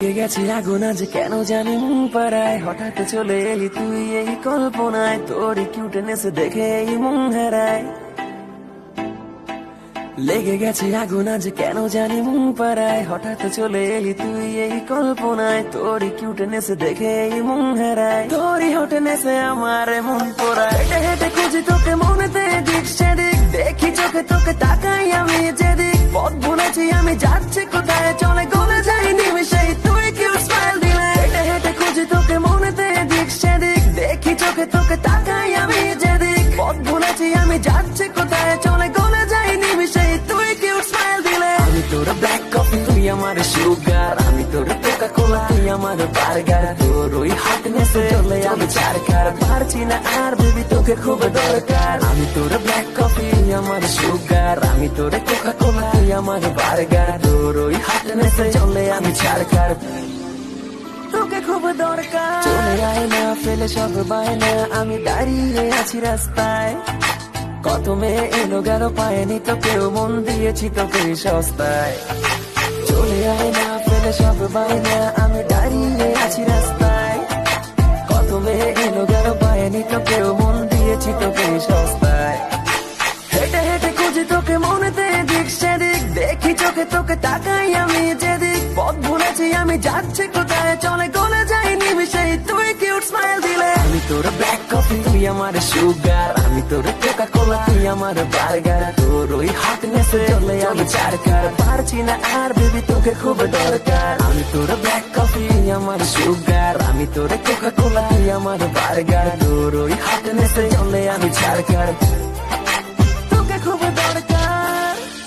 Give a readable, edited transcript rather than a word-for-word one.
গেছে আগুন আজ কেন জানি মন পাড়ায়, হঠাৎ চলে এলি তুই এই কল্পনায়, তোর কিউটনেস দেখে এই মন হারায়। লেগে গেছে আগুন আজ কেন জানি মন পাড়ায়, হঠাৎ চলে এলি তুই এই কল্পনায়, তোর কিউটনেস দেখে এই মন হারায়। তোরই হটনেসে আমার মন পোড়ায়, হেঁটে হেঁটে খুঁজি তোকে মনেতে দিক সেদিক, দেখি চোখে তোকে তাকাই আমি যেদিক, পথ ভুলেছি আমি যাচ্ছি কোথায়, চলে গলে যাই নিমিশেই তুই কিউট স্মাইল দিলে। হেঁটে হেঁটে খুঁজি তোকে মনেতে দিক সেদিক, দেখি চোখে তোকে তাকাই আমি যেদিক, পথ ভুলেছি আমি যাচ্ছি কোথায়, চলে গলে যাই নিমিশেই তুই কিউট স্মাইল দিলে। আমি তোর ব্ল্যাক কফি তুই আমার সুগার, আমি তোর কোকা কোলা তুই আমার বার্গার, তোর ওই হটনেসে চলে আমি চারকার, পারছি না আর বেবি তোকে খুব দরকার। আমি তোর ব্ল্যাক কফি আমার সুগার, আমি তোর কোকা কোলা তুই আমার বার্গার, তোর ওই হটনেসে চলে আমি চারকার, তোকে খুব দরকার। চলে আয় না ফেলে সব বায়না, আমি দাঁড়িয়ে আছি রাস্তায়, কত মেয়ে এলো গেল পায়নি তোকেও, মন দিয়েছি তোকে সস্তায়। চলে আয় না ফেলে সব বায়না, আমি দাঁড়িয়ে আছি রাস্তায়, কত মেয়ে এলো গেল পায়নি তোকেও, মন দিয়েছি তোকে সস্তায়। হেঁটে হেঁটে খুঁজি তোকে মনেতে দিক সেদিক, দেখি চোখে তোকে তাকাই আমি যেদিক, পথ ভুলেছি আমি যাচ্ছি কোথায়, চলে গলে যাই নিমিশেই তুই কিউট স্মাইল দিলে। আমি তোর ব্ল্যাক কফি তুই আমার সুগার, আমি তোর কোকা কোলা তুই আমার বার্গার, তোর ওই হটনেসে চলে আমি চারকার, পারছি না আর বেবি তোকে খুব দরকার। আমি তোর ব্ল্যাক কফি আমার সুগার, আমি তোর কোকা কোলা তুই আমার বার্গার, তোর ওই হটনেসে চলে আমি চারকার।